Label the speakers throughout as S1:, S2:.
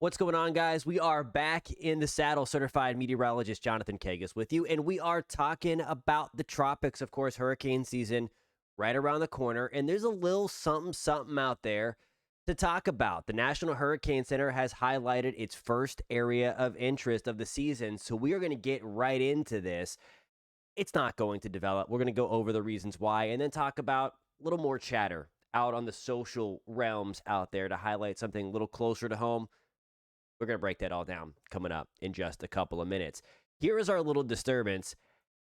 S1: What's going on, guys? We are back in the saddle. Certified meteorologist Jonathan Kagas with you, and we are talking about the tropics. Of course, hurricane season right around the corner, and there's a little something out there to talk about. The National Hurricane Center has highlighted its first area of interest of the season, so we are going to get right into this. It's not going to develop. We're going to go over the reasons why, and then talk about a little more chatter out on the social realms out there to highlight something a little closer to home. We're going to break that all down coming up in just a couple of minutes. Here is our little disturbance.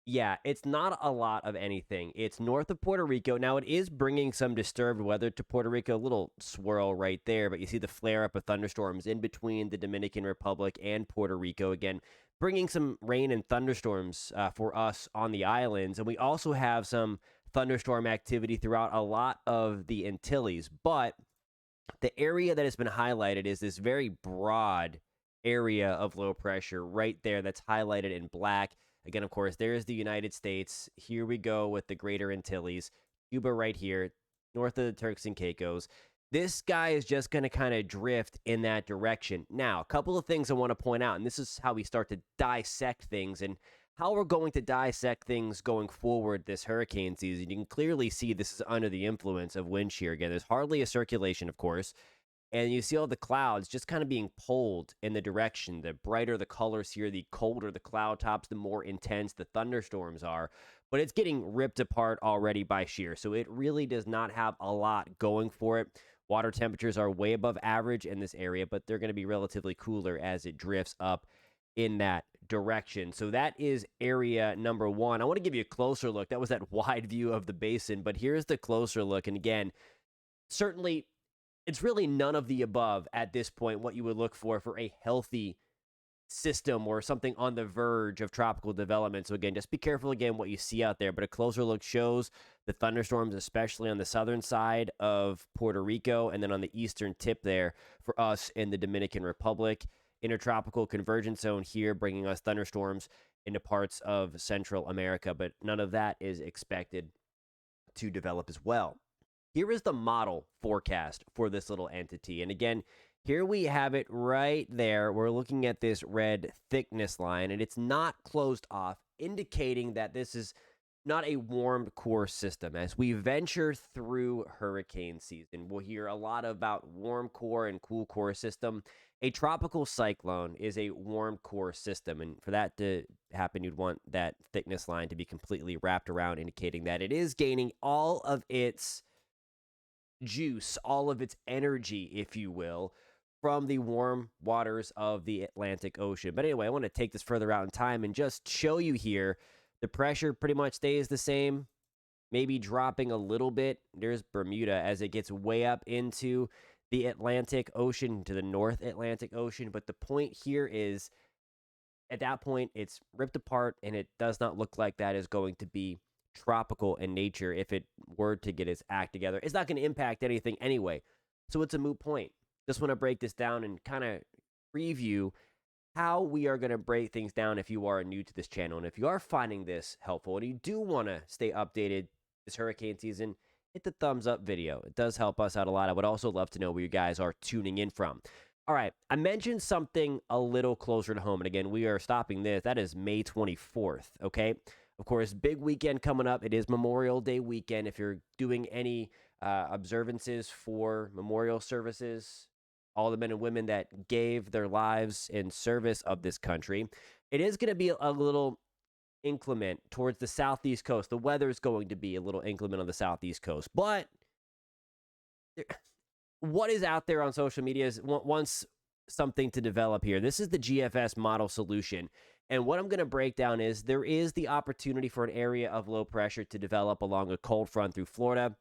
S1: Yeah, it's not a lot of anything. It's north of Puerto Rico. Now, it is bringing some disturbed weather to Puerto Rico. A little swirl right there, but you see the flare up of thunderstorms in between the Dominican Republic and Puerto Rico. Again, bringing some rain and thunderstorms for us on the islands. And we also have some thunderstorm activity throughout a lot of the Antilles. But the area that has been highlighted is this very broad area of low pressure right there that's highlighted in black. Again, of course, there's the United States. Here we go with the Greater Antilles. Cuba right here, north of the Turks and Caicos. This guy is just going to kind of drift in that direction. Now, a couple of things I want to point out, and this is how we start to dissect things and how we're going to dissect things going forward this hurricane season. You can clearly see this is under the influence of wind shear. Again, there's hardly a circulation, of course, and you see all the clouds just kind of being pulled in the direction. The brighter the colors here, the colder the cloud tops, the more intense the thunderstorms are. But it's getting ripped apart already by shear, so it really does not have a lot going for it. Water temperatures are way above average in this area, but they're going to be relatively cooler as it drifts up in that direction. So that is area number one. I want to give you a closer look. That was that wide view of the basin, but here's the closer look. And again, certainly it's really none of the above at this point, what you would look for a healthy system or something on the verge of tropical development. So again, just be careful again what you see out there, but a closer look shows the thunderstorms, especially on the southern side of Puerto Rico and then on the eastern tip there for us in the Dominican Republic. Intertropical convergence zone here, bringing us thunderstorms into parts of Central America, but none of that is expected to develop as well. Here is the model forecast for this little entity. And again, here we have it right there. We're looking at this red thickness line, and it's not closed off, indicating that this is not a warm core system. As we venture through hurricane season, we'll hear a lot about warm core and cool core system. A tropical cyclone is a warm core system, and for that to happen, you'd want that thickness line to be completely wrapped around, indicating that it is gaining all of its juice, all of its energy, if you will, from the warm waters of the Atlantic Ocean. But anyway, I want to take this further out in time and just show you here the pressure pretty much stays the same, maybe dropping a little bit. There's Bermuda as it gets way up into the Atlantic Ocean, to the North Atlantic Ocean. But the point here is, at that point, it's ripped apart, and it does not look like that is going to be tropical in nature if it were to get its act together. It's not going to impact anything anyway, so it's a moot point. Just want to break this down and kind of preview how we are going to break things down if you are new to this channel. And if you are finding this helpful and you do want to stay updated this hurricane season, hit the thumbs up video. It does help us out a lot. I would also love to know where you guys are tuning in from. All right, I mentioned something a little closer to home. And again, we are stopping this. That is May 24th, okay? Of course, big weekend coming up. It is Memorial Day weekend. If you're doing any observances for memorial services, all the men and women that gave their lives in service of this country, it is going to be a little inclement towards the southeast coast. The weather is going to be a little inclement on the southeast coast. But what is out there on social media is wants something to develop here. This is the GFS model solution. And what I'm going to break down is there is the opportunity for an area of low pressure to develop along a cold front through Florida.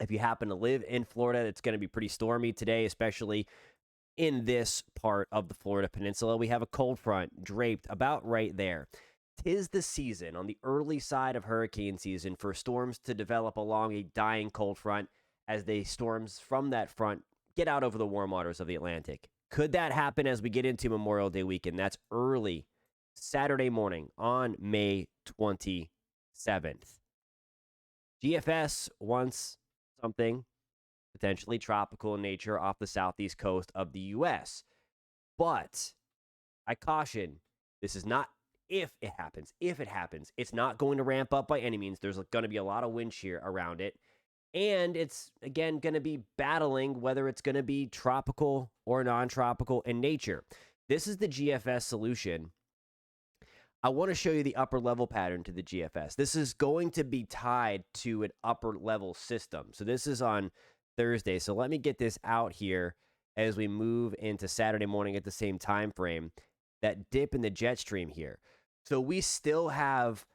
S1: If you happen to live in Florida, it's going to be pretty stormy today, especially in this part of the Florida Peninsula. We have a cold front draped about right there. 'Tis the season, on the early side of hurricane season, for storms to develop along a dying cold front as the storms from that front get out over the warm waters of the Atlantic. Could that happen as we get into Memorial Day weekend? That's early Saturday morning on May 27th. GFS wants something potentially tropical in nature off the southeast coast of the U.S. But I caution, this is not if it happens. If it happens, it's not going to ramp up by any means. There's going to be a lot of wind shear around it. And it's, again, going to be battling whether it's going to be tropical or non-tropical in nature. This is the GFS solution. I want to show you the upper level pattern to the GFS. This is going to be tied to an upper level system. So this is on Thursday. So let me get this out here as we move into Saturday morning at the same time frame. That dip in the jet stream here. So we still have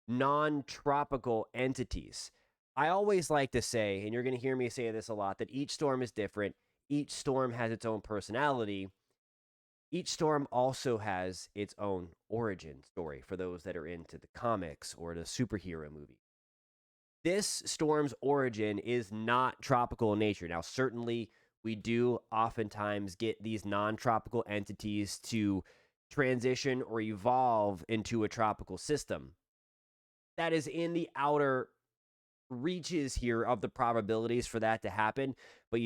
S1: non-tropical entities. I always like to say, and you're going to hear me say this a lot, that each storm is different. Each storm has its own personality. Each storm also has its own origin story for those that are into the comics or the superhero movie. This storm's origin is not tropical in nature. Now, certainly, we do oftentimes get these non-tropical entities to transition or evolve into a tropical system. That is in the outer reaches here of the probabilities for that to happen. But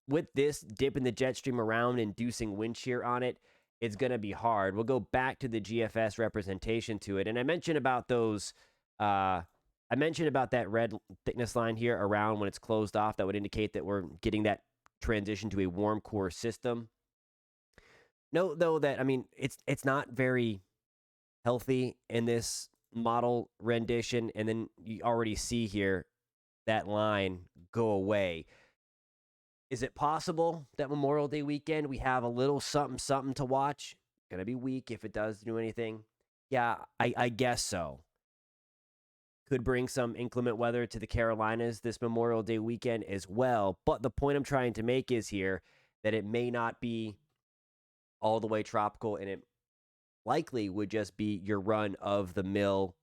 S1: with this dip in the jet stream around inducing wind shear on it, it's going to be hard. We'll go back to the GFS representation to it. And I mentioned about those, I mentioned about that red thickness line here around when it's closed off. That would indicate that we're getting that transition to a warm core system. Note, though, that, I mean, it's not very healthy in this model rendition, and then you already see here that line go away. Is it possible that Memorial Day weekend we have a little something to watch? Gonna be weak if it does do anything. Yeah, I guess so. Could bring some inclement weather to the Carolinas this Memorial Day weekend as well. But the point I'm trying to make is here that it may not be all the way tropical, and it likely would just be your run-of-the-mill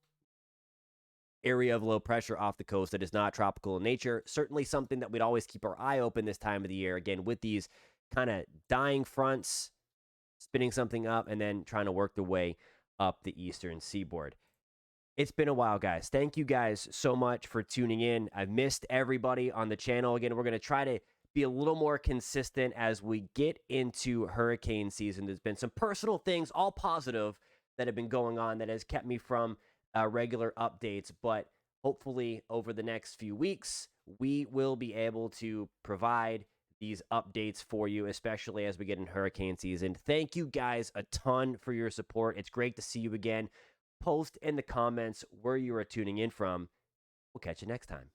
S1: area of low pressure off the coast that is not tropical in nature. Certainly something that we'd always keep our eye open this time of the year, again, with these kind of dying fronts, spinning something up, and then trying to work their way up the eastern seaboard. It's been a while, guys. Thank you guys so much for tuning in. I've missed everybody on the channel. Again, we're going to try to be a little more consistent as we get into hurricane season. There's been some personal things, all positive, that have been going on that has kept me from regular updates. But hopefully over the next few weeks, we will be able to provide these updates for you, especially as we get in hurricane season. Thank you guys a ton for your support. It's great to see you again. Post in the comments where you are tuning in from. We'll catch you next time.